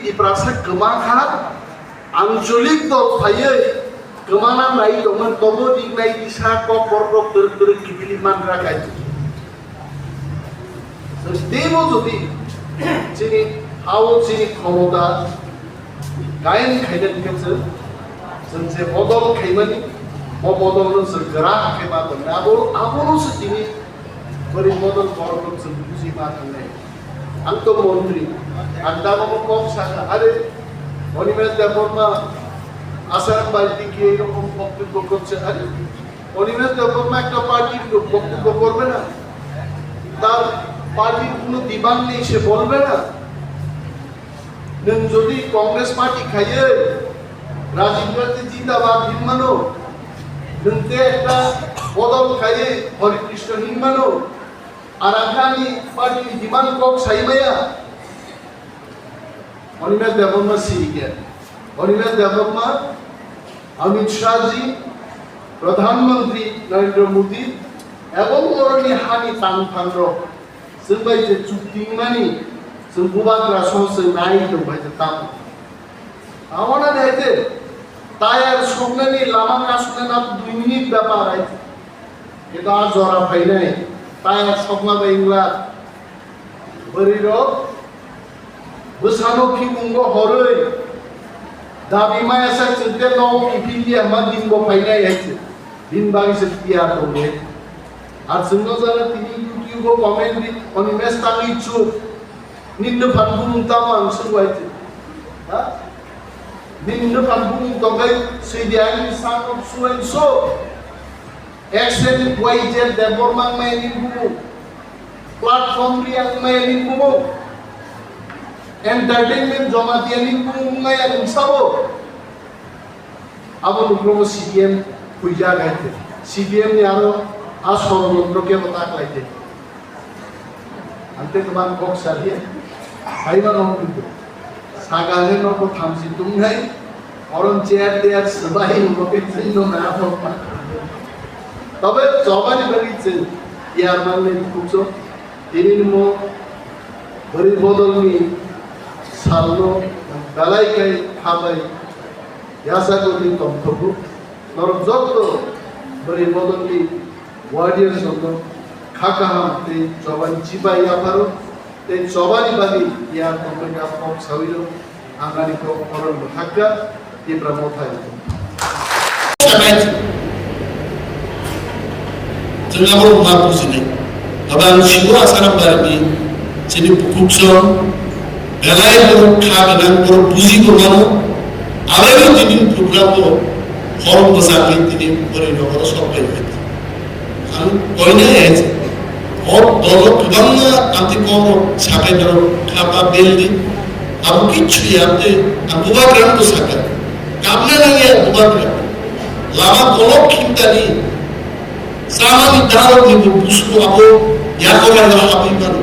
ibrasa kemaka anjolik dol paye kemana nai doman tobo di nai isa kok korok ter kipiliman rakai demo jodi sini hawo sini khomoda gayen khaidan ketse sense bodol khaimani mo bodol no sergera khema to abo sini beri bodol korok sembusi matane angto montri anda mo kok saka are Animesh Debbarma Asaram বাড়িতে গিয়ে এরকম বক্তব্য করছে আরে অনিমেষ দেববর্মা একটা পার্টির বক্তব্য করবে না তার পার্টির কোনো দিবান নেই সে বলবে না যদি কংগ্রেস পার্টি খাইয়ে রাজীব গান্ধী জিন্দাবাদ হিনমানো নতে একটা বদল খাইয়ে হরিকৃষ্ণ হিনমানো আর আগামী পার্টি দিবান কক সাইমায়া অনিমেষ দেববর্মা সিরিয়া অনিমেষ দেববর্মা অমিত শাহজি প্রধানমন্ত্রী নরেন্দ্র মোদী এবং অরণি হানি তানফান্র जोंबाय जे चुक्तिमानि जों गुबाग्रा सहसे नाय दंबाय जे ताम आवना देते टायार संनानि लामा कासने ना 2 मिनिट ব্যাপার আইছে এটা জরা ফাইনাই টায়ার সংনা বাইংলা বরির বসানো কি মুঙ্গো হরই দাবি মায়াসা চিন্তে নও ইপিলিয়া মা দিনগো ফাইনাই আইছে দিন বাগিসে টিয়া দলে আর जोंनो जाना তিনি ইউটিউব কমেন্ট দি অনিমেষ তাঙ্গি চু নিন্ন ফানবুং তামাং সুবাইছে হ্যাঁ নিন্ন ফানবুং দগাই সেইদিয়াং সাং swan so এক্সেন ওয়াইজে Debbarma মাইনি বুমু platform Reang মাইনি বুমু entertainment জমা দিয়ানি বুমুংনাই আং সাবো আবো নুক্রম সিডিএম খুইজা গাইতে সিডিএম নি আরো ষড়যন্ত্রকে তাকলাইতে আনতে তোমার কক সারিয়ে ভাইবা নহ কিন্তু সাগালে নক থামসি তুমহাই অরন চেয়ার দেয়ার সবাই লোকে চিহ্ন না হোক তবে জবানি বাগিছে ইয়ার মানে কুচো তিনি মো বরি বদলনি সালনো বেলাইকাই খাবাই ইয়াসা করি তথ্যবু নরম যত বরি বদলনি ওয়ার্ডিয়ার শব্দ খাকা হামতে জবানি চিপাই আপারো তে জবানি বাগি ইয়ার কম্পিউটার ফক সাউইলো আঙ্গানি কো করন থাকা ই প্রমোথাই जोंना बर मा बुजिनाय तबे आं सिगुर आसाराम बारनि जेनि बुकुक्सम बेलाय बर खागोनां बर बुजि गमानो आरो दिनि प्रग्रामखौ हरम बसाखै दिनि बोरै नगर सरबाय आं कयनो हेज और दल गोबां आंति कम साखाय दर खाबा बेलदि आं किछु याते आं बुबाग्राम तो साखा कामना नांगे बुबाग्राम लामा कलक खिमतानि सामानि दारक नि बुसु आबो याकोरा हाबि मानो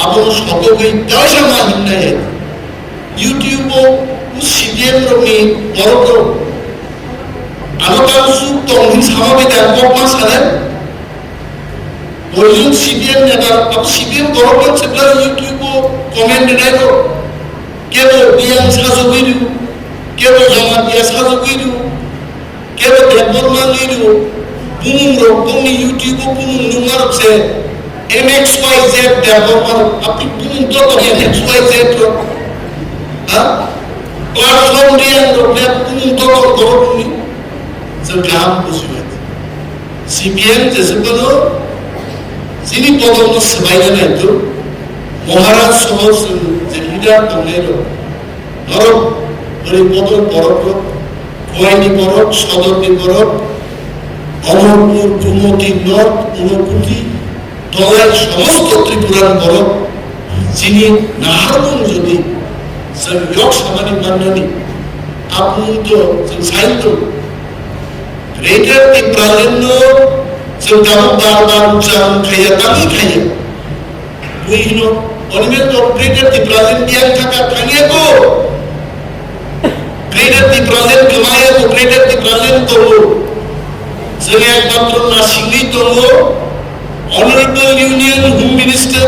आबो सतोगै दायसा मा हिननाय यूट्यूब सीडीएम रोनि बरको आबो कासु तंगिन सामाबे दा कमा साले बोलिन सीडीएम नेता अब सीडीएम बरको सेब्ला यूट्यूब कमेन्ट नायको केबो बियां साजोगिरु केबो जमा बिया साजोगिरु केबो देबरमा लिरु बुमुंग्रो बुंनि यूट्यूब बुमुं नुमारक से MXYZ डेवलपर अपनी बुमुं तो करिए MXYZ रो हाँ प्लेटफॉर्म रियल रो बुमुं तो करो बुमुं सब काम कुछ CPM जैसे बनो सिनी पदों में सबाइना नहीं तो महाराष्ट्र शहर से लीडर तंगे रो और बड़े पदों परक कोयनी परक सदरनी परक অমরপুর কুমতি নর্থ ঊনকোটি দলের সমস্ত ত্রিপুরার বড় যিনি নাহারবং যদি সংযোগ সমানি মাননি আপনি তো সাহিত্য গ্রেটার ত্রিপুরালেন্ড जों दाबो बार उच्चारण खाया दाबो खाया बुझिनो अनिमेष तो ग्रेटर ত্রিপুরালেন্ড बियां थाका थांगियाको ग्रेटर ত্রিপুরালেন্ড कमाया तो ग्रेटर ত্রিপুরালেন্ड तो जों एकमात्र नासिंगनि दङ Honorable Union Home Minister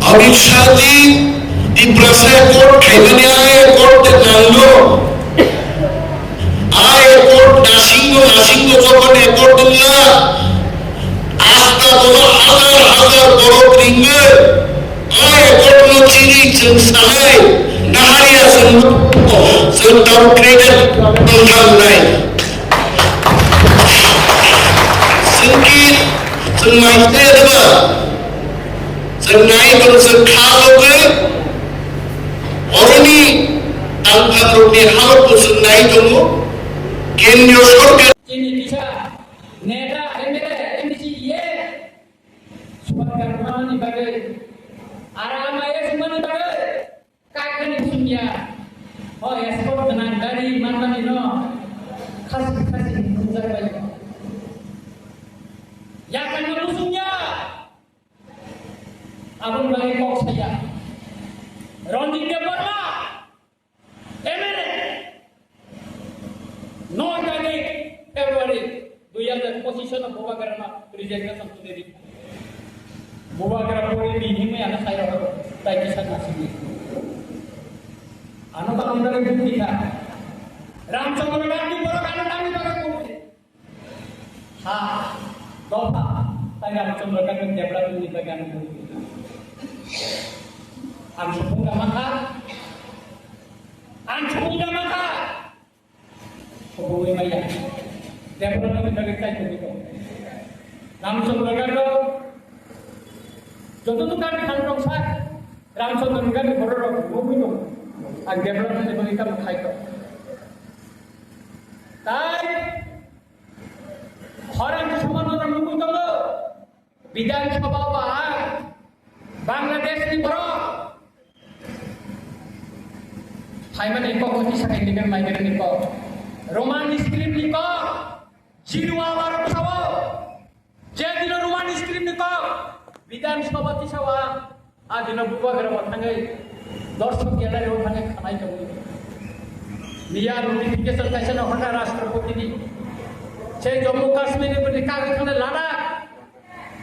Amin Shah ji Tiprasa ekor khaibani aye ekor te nanglo aye ekor nasingo jokon ekor dilla asta bolo হাজার বড় ringe aye ekor no chiri jeng sanai naharia jeng tam credit tongkang nai sengki jeng maite deba jeng nai jeng khaloge অরণি আলফারুনি হালত বসুন নাই জন্য কেন্দ্রীয় সরকার ini bisa neda emere emisi ye sumber mani bagai arama ya sumber bagai kakani punya oh ya sport dengan dari mana no khas kunjar bagai ya kan musuhnya abang bagai kok saya Rondi Deborah, Emene, 9 February, 2000 position of Bobagarama resignation today. Bobagarama puri meeting में आना चाहिए और ताकि नासिक आनो का अंदर एक बुद्धि था रामचंद्र गांधी बड़ा कानून नामी बड़ा कोई हाँ दो था ताकि रामचंद्र गांधी डेवलप नहीं बगा नहीं ang sepungga maka pegawai maya dia pernah menjaga saya begitu langsung berkata jodoh tu kan kantong saya langsung berkata berorok begitu ang dia pernah menjaga saya begitu tapi orang semua orang begitu bidang sebab Bangladesh ni berok Haiman iko koti sakai dengan migrant iko Roman script iko Jirwa war sawo Jadino Roman script iko Bidan sabati sawa adina buba gara thangai darshok gallery thangai khanai jabu Niya notification kaise na hota rashtrapati ni sei Jammu Kashmir e bodi kage khane lada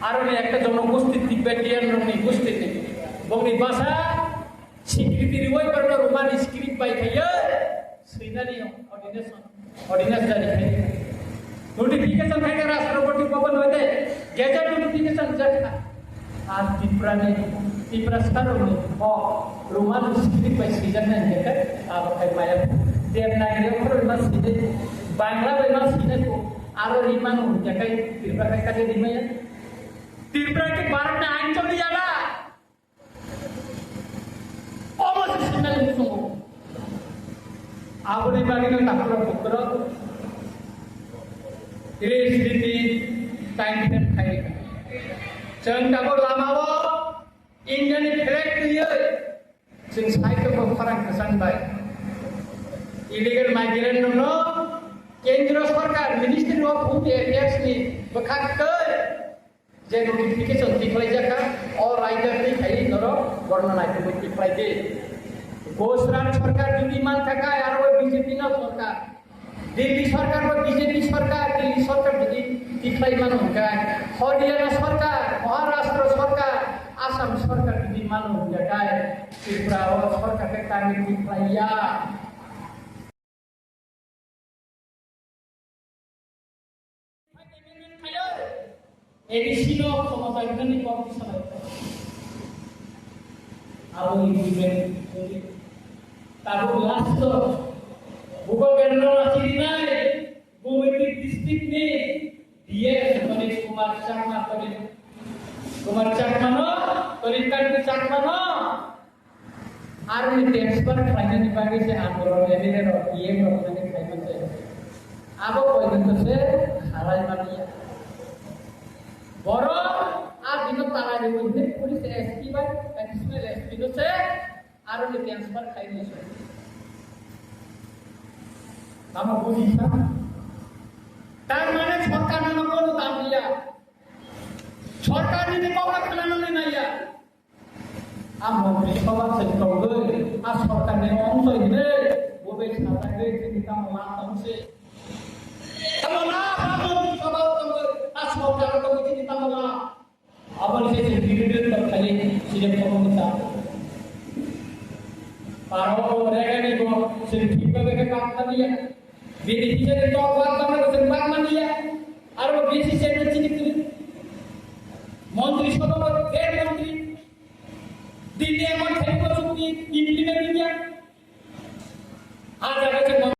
aro ni ekta জনগোষ্ঠী Tibetan ni গোষ্ঠী ni bongni basa স্বীকৃতি রিওয়াই করলো Roman script by খাইয়া সেনারি ordinance জারি খাই notification খাইকে রাষ্ট্রপতি ভবন হইতে গেজেট নোটিফিকেশন জারি আর ত্রিপুরা স্থাননি রোমান স্ক্রিপ্ট বাই সিজনের যেটা আর খাই মায়া দেবনাগরী করে না সিজে বাংলা বাই না সিজে তো আরো রিমান জায়গায় ত্রিপুরা কাকে দিমায়া ত্রিপুরা के भारत में आइन चली जाला Oppositional musuh. Abu dibagi dengan takut putra. Ini studi time dan kaya. Jangan takut lama wo. Indian flag dia. Sing saya ke perang kesan baik. Illegal migrant no. Kendra sarkar Ministry of Home Affairs ni berkat ke. যে notification দিখলাই জাকা all writer নি খাই ধরো বর্ণনা করে দিখলাই দে গোসরান সরকার যদি মান থাকায় আর ওই বিজেপি না সরকার দিল্লি সরকার বা বিজেপি সরকার দিল্লি সরকার যদি দিখলাই মান থাকায় হরিয়ানা সরকার মহারাষ্ট্র সরকার আসাম সরকার যদি মান থাকায় ত্রিপুরা সরকারকে কানে দিখলাইয়া Edisino ক্ষমতা এখানে কম্পিটিশন আছে আর ওই দিবেন তারপর লাস্ট ভূগোলের রাশি নাই গোমতী ডিস্ট্রিক্ট নে দিয়ে মানে কুমার চাকমা নো তরিকার চাকমা নো আর ওই ট্রান্সফার ফাইনালি বাকি সে আন্দোলন এমএলএ ইয়ে রকমের খাইছে আবো পর্যন্ত সে হারাই মানিয়া বড় আর দিন তারা মধ্যে পুলিশ এসপি বা এডিশনাল এসপি আছে আর ওই ট্রান্সফার খাই দিয়েছে আমরা বুঝি না তার মানে সরকার নামে কোনো দাম দিয়া সরকার নিতে কবলা খেলানো নাইয়া আমরা সভা থেকে কবে আর সরকার নিয়ে অংশ দিলে ববে ছাতা গই থেকে কাম লাভ হচ্ছে তামলা রাজনৈতিক সভা আর সরকার কবে থেকে তামলা আবার সেই বিরোধী দল খালি সিলেক্ট করতে Para mereka ni kau sedikit berbeza kampanye dia. Bedi kita tu awak kamu sedang kampanye. Arab besi saya cakap itu. Menteri Sabah, Menteri. Di dia macam apa tu implement dia. Ada